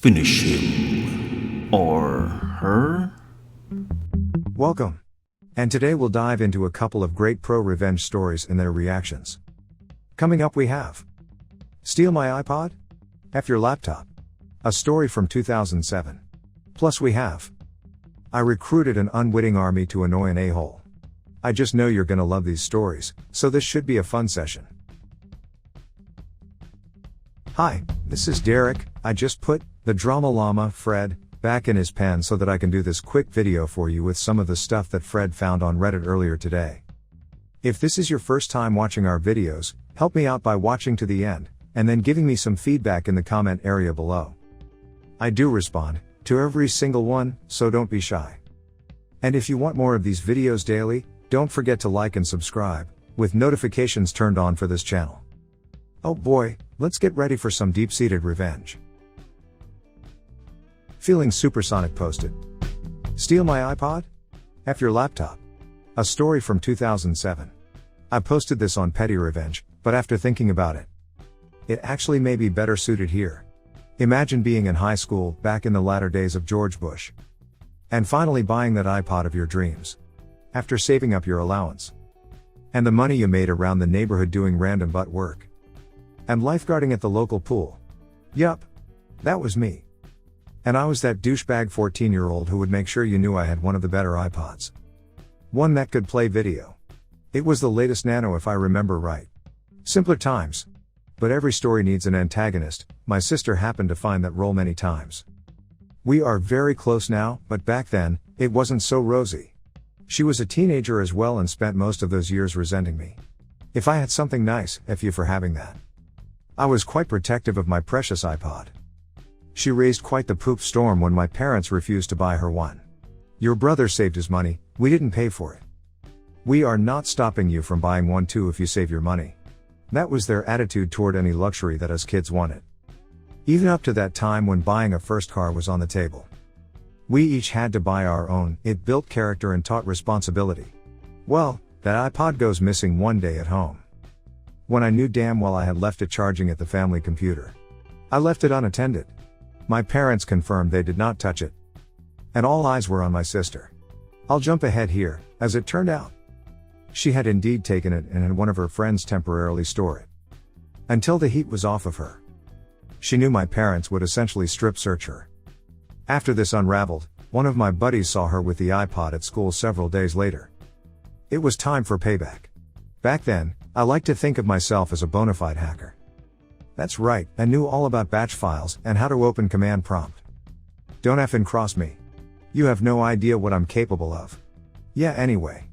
Finish him. Or her? Welcome. And today we'll dive into a couple of great ProRevenge stories and their reactions. Coming up we have Steal My iPod? F Your Laptop. A story from 2007. Plus we have I Recruited an Unwitting Army to Annoy an A-Hole. I just know you're gonna love these stories, so this should be a fun session. Hi, this is Derek. I just put the Drama Llama, Fred, back in his pen so that I can do this quick video for you with some of the stuff that Fred found on Reddit earlier today. If this is your first time watching our videos, help me out by watching to the end, and then giving me some feedback in the comment area below. I do respond to every single one, so don't be shy. And if you want more of these videos daily, don't forget to like and subscribe, with notifications turned on for this channel. Oh boy, let's get ready for some deep-seated revenge. Feeling Supersonic posted. Steal My iPod? F Your Laptop. A story from 2007. I posted this on Petty Revenge, but after thinking about it, it actually may be better suited here. Imagine being in high school, back in the latter days of George Bush. And finally buying that iPod of your dreams. After saving up your allowance. And the money you made around the neighborhood doing random butt work. And lifeguarding at the local pool. Yup. That was me. And I was that douchebag 14-year-old who would make sure you knew I had one of the better iPods. One that could play video. It was the latest Nano if I remember right. Simpler times. But every story needs an antagonist. My sister happened to find that role many times. We are very close now, but back then, it wasn't so rosy. She was a teenager as well and spent most of those years resenting me. If I had something nice, F you for having that. I was quite protective of my precious iPod. She raised quite the poop storm when my parents refused to buy her one. Your brother saved his money, we didn't pay for it. We are not stopping you from buying one too if you save your money. That was their attitude toward any luxury that us kids wanted. Even up to that time when buying a first car was on the table. We each had to buy our own. It built character and taught responsibility. Well, that iPod goes missing one day at home. When I knew damn well I had left it charging at the family computer. I left it unattended. My parents confirmed they did not touch it. And all eyes were on my sister. I'll jump ahead here, as it turned out. She had indeed taken it and had one of her friends temporarily store it. Until the heat was off of her. She knew my parents would essentially strip search her. After this unraveled, one of my buddies saw her with the iPod at school several days later. It was time for payback. Back then, I liked to think of myself as a bona fide hacker. That's right, I knew all about batch files and how to open command prompt. Don't effing cross me. You have no idea what I'm capable of. Yeah, anyway.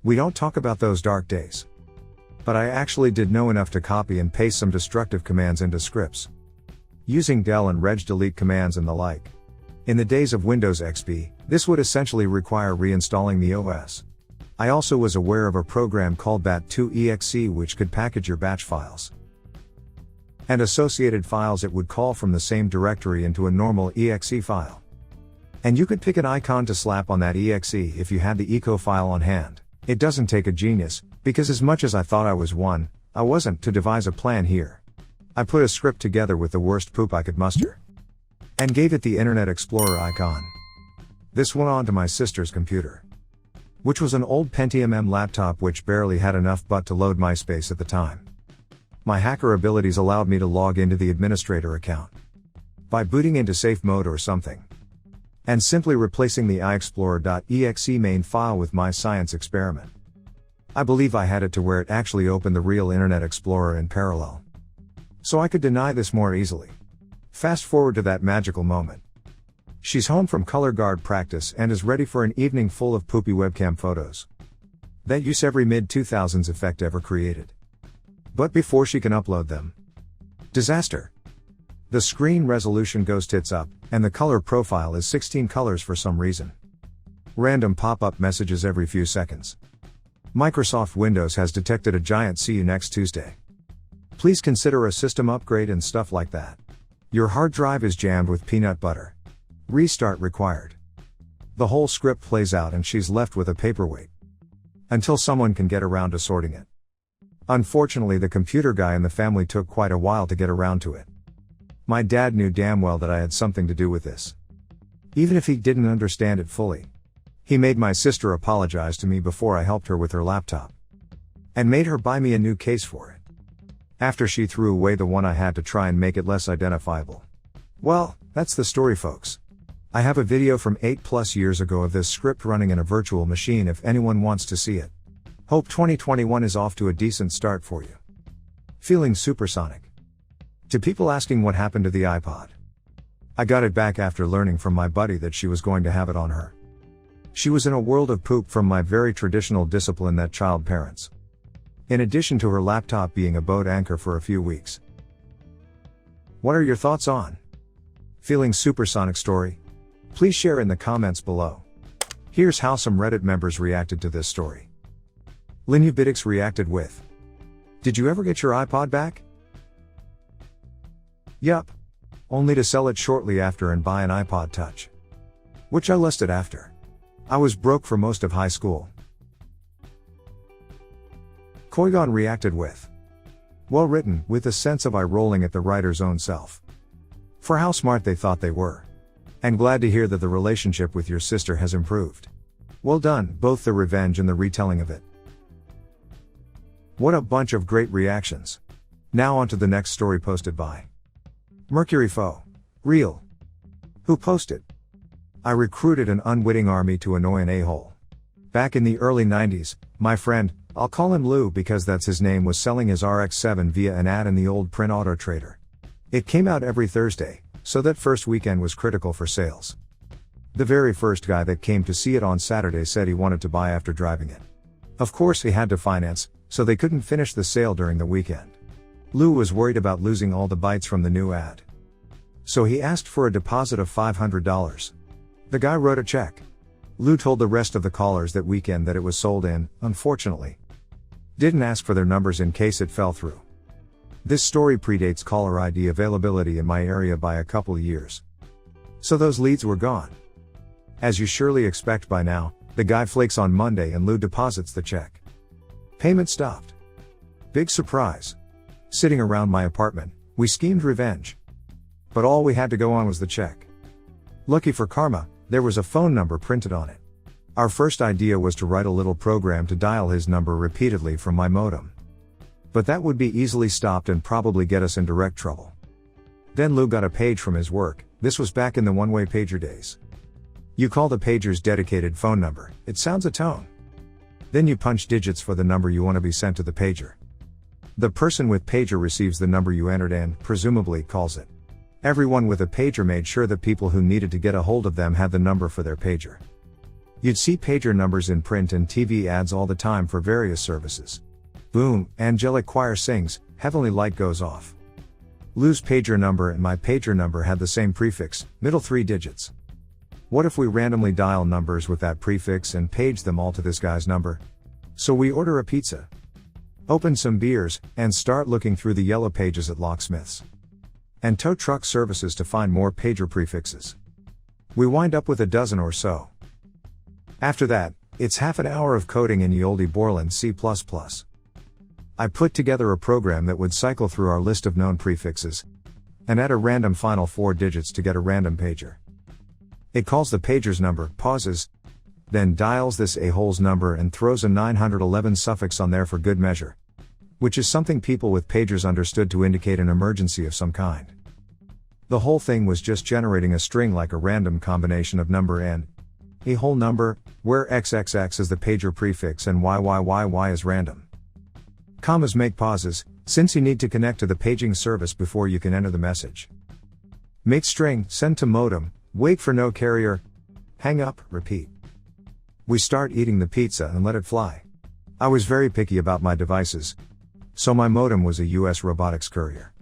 We don't talk about those dark days. But I actually did know enough to copy and paste some destructive commands into scripts. Using del and reg delete commands and the like. In the days of Windows XP, this would essentially require reinstalling the OS. I also was aware of a program called bat2exe which could package your batch files. And associated files it would call from the same directory into a normal exe file. And you could pick an icon to slap on that exe if you had the eco file on hand. It doesn't take a genius, because as much as I thought I was one, I wasn't, to devise a plan here. I put a script together with the worst poop I could muster. And gave it the Internet Explorer icon. This went on to my sister's computer. Which was an old Pentium M laptop which barely had enough butt to load MySpace at the time. My hacker abilities allowed me to log into the administrator account. By booting into safe mode or something. And simply replacing the iExplorer.exe main file with my science experiment. I believe I had it to where it actually opened the real Internet Explorer in parallel. So I could deny this more easily. Fast forward to that magical moment. She's home from color guard practice and is ready for an evening full of poopy webcam photos. That use every mid-2000s effect ever created. But before she can upload them. Disaster. The screen resolution goes tits up, and the color profile is 16 colors for some reason. Random pop-up messages every few seconds. Microsoft Windows has detected a giant "see you next Tuesday. Please consider a system upgrade" and stuff like that. Your hard drive is jammed with peanut butter. Restart required. The whole script plays out and she's left with a paperweight. Until someone can get around to sorting it. Unfortunately, the computer guy in the family took quite a while to get around to it. My dad knew damn well that I had something to do with this. Even if he didn't understand it fully. He made my sister apologize to me before I helped her with her laptop. And made her buy me a new case for it. After she threw away the one I had to try and make it less identifiable. Well, that's the story, folks. I have a video from 8+ years ago of this script running in a virtual machine if anyone wants to see it. Hope 2021 is off to a decent start for you. Feeling supersonic. To people asking what happened to the iPod. I got it back after learning from my buddy that she was going to have it on her. She was in a world of poop from my very traditional discipline that child parents. In addition to her laptop being a boat anchor for a few weeks. What are your thoughts on feeling supersonic story? Please share in the comments below. Here's how some Reddit members reacted to this story. Linubitix reacted with, "Did you ever get your iPod back?" Yup. Only to sell it shortly after and buy an iPod Touch. Which I lusted after. I was broke for most of high school. Koigon reacted with, "Well written, with a sense of eye rolling at the writer's own self. For how smart they thought they were. And glad to hear that the relationship with your sister has improved. Well done, both the revenge and the retelling of it." What a bunch of great reactions. Now on to the next story posted by Mercury Foe. Real. Who posted? I recruited an unwitting army to annoy an a-hole. Back in the early 90s, my friend, I'll call him Lou because that's his name, was selling his RX-7 via an ad in the old print auto trader. It came out every Thursday, so that first weekend was critical for sales. The very first guy that came to see it on Saturday said he wanted to buy after driving it. Of course he had to finance, so they couldn't finish the sale during the weekend. Lou was worried about losing all the bites from the new ad. So he asked for a deposit of $500. The guy wrote a check. Lou told the rest of the callers that weekend that it was sold in, unfortunately. Didn't ask for their numbers in case it fell through. This story predates caller ID availability in my area by a couple years. So those leads were gone. As you surely expect by now, the guy flakes on Monday and Lou deposits the check. Payment stopped. Big surprise. Sitting around my apartment, we schemed revenge. But all we had to go on was the check. Lucky for Karma, there was a phone number printed on it. Our first idea was to write a little program to dial his number repeatedly from my modem. But that would be easily stopped and probably get us in direct trouble. Then Lou got a page from his work. This was back in the one-way pager days. You call the pager's dedicated phone number, it sounds a tone. Then you punch digits for the number you want to be sent to the pager. The person with pager receives the number you entered and, presumably, calls it. Everyone with a pager made sure that people who needed to get a hold of them had the number for their pager. You'd see pager numbers in print and TV ads all the time for various services. Boom, angelic choir sings, heavenly light goes off. Lou's pager number and my pager number had the same prefix, middle 3 digits. What if we randomly dial numbers with that prefix and page them all to this guy's number? So we order a pizza, open some beers, and start looking through the yellow pages at locksmiths and tow truck services to find more pager prefixes. We wind up with a dozen or so. After that, it's half an hour of coding in ye olde Borland C++. I put together a program that would cycle through our list of known prefixes and add a random final 4 digits to get a random pager. It calls the pager's number, pauses, then dials this a-hole's number and throws a 911 suffix on there for good measure. Which is something people with pagers understood to indicate an emergency of some kind. The whole thing was just generating a string like a random combination of number and a whole number, where XXX is the pager prefix and YYYY is random. Commas make pauses, since you need to connect to the paging service before you can enter the message. Make string, send to modem, wait for no carrier, hang up, repeat. We start eating the pizza and let it fly. I was very picky about my devices. So my modem was a US robotics courier.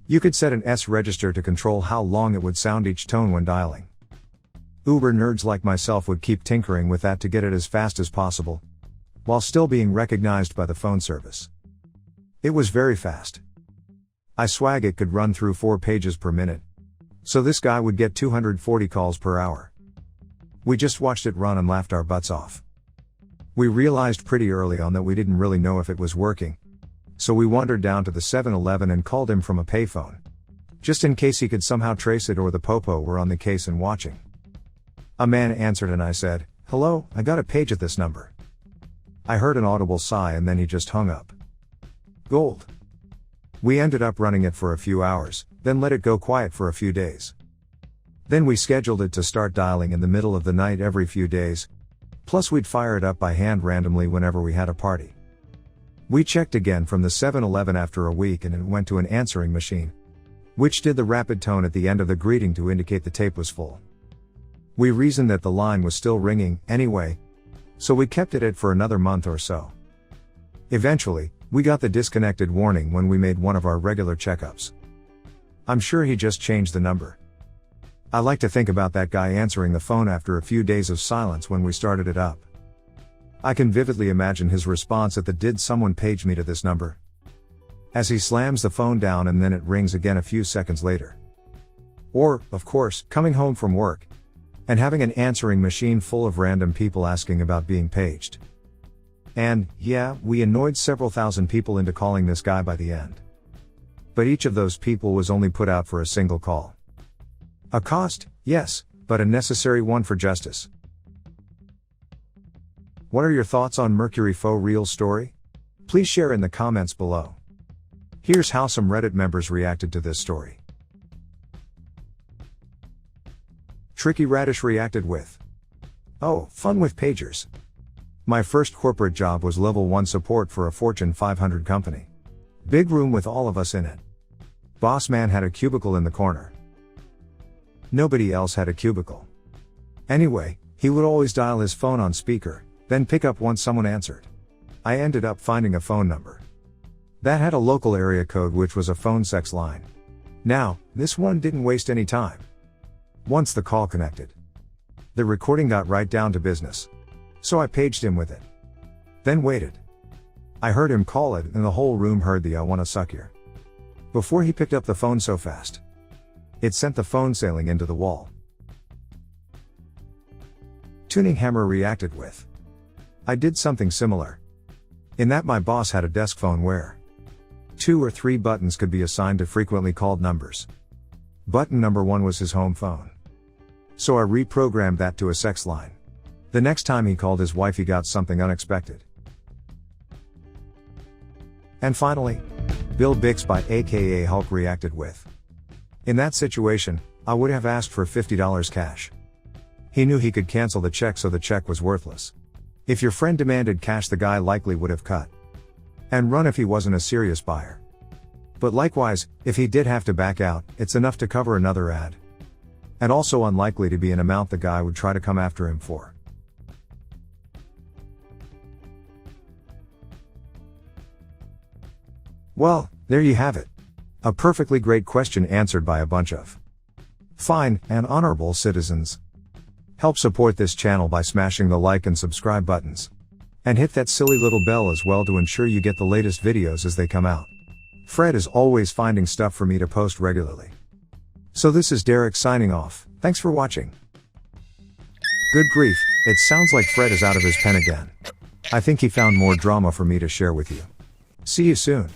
You could set an S register to control how long it would sound each tone when dialing. Uber nerds like myself would keep tinkering with that to get it as fast as possible, while still being recognized by the phone service. It was very fast. I swag it could run through 4 pages per minute. So this guy would get 240 calls per hour. We just watched it run and laughed our butts off. We realized pretty early on that we didn't really know if it was working. So we wandered down to the 7-Eleven and called him from a payphone. just in case he could somehow trace it or the popo were on the case and watching. A man answered and I said, "Hello, I got a page at this number." I heard an audible sigh and then he just hung up. Gold. We ended up running it for a few hours, then let it go quiet for a few days. Then we scheduled it to start dialing in the middle of the night every few days. Plus we'd fire it up by hand randomly whenever we had a party. We checked again from the 7-Eleven after a week and it went to an answering machine, which did the rapid tone at the end of the greeting to indicate the tape was full. We reasoned that the line was still ringing, anyway, so we kept it at for another month or so. Eventually, we got the disconnected warning when we made one of our regular checkups. I'm sure he just changed the number. I like to think about that guy answering the phone after a few days of silence when we started it up. I can vividly imagine his response at the "Did someone page me to this number?" as he slams the phone down and then it rings again a few seconds later. Or, of course, coming home from work and having an answering machine full of random people asking about being paged. And, yeah, we annoyed several thousand people into calling this guy by the end. But each of those people was only put out for a single call. A cost, yes, but a necessary one for justice. What are your thoughts on Mercury Faux Real story? Please share in the comments below. Here's how some Reddit members reacted to this story. Tricky Radish reacted with, "Oh, fun with pagers. My first corporate job was level 1 support for a Fortune 500 company. Big room with all of us in it. Boss man had a cubicle in the corner. Nobody else had a cubicle. Anyway, he would always dial his phone on speaker, then pick up once someone answered. I ended up finding a phone number that had a local area code which was a phone sex line. Now, this one didn't waste any time. Once the call connected, the recording got right down to business. So I paged him with it. Then waited. I heard him call it and the whole room heard the "I wanna suck your" before he picked up the phone so fast. It sent the phone sailing into the wall. Tuning Hammer reacted with, I did something similar. In that my boss had a desk phone where 2 or 3 buttons could be assigned to frequently called numbers. Button number 1 was his home phone. So I reprogrammed that to a sex line. The next time he called his wife he got something unexpected. And finally, Bill Bixby aka Hulk reacted with, in that situation, I would have asked for $50 cash. He knew he could cancel the check so the check was worthless. If your friend demanded cash the guy likely would have cut and run if he wasn't a serious buyer. But likewise, if he did have to back out, it's enough to cover another ad. And also unlikely to be an amount the guy would try to come after him for. Well, there you have it. A perfectly great question answered by a bunch of fine and honorable citizens. Help support this channel by smashing the like and subscribe buttons. And hit that silly little bell as well to ensure you get the latest videos as they come out. Fred is always finding stuff for me to post regularly. So this is Derek signing off, thanks for watching. Good grief, it sounds like Fred is out of his pen again. I think he found more drama for me to share with you. See you soon.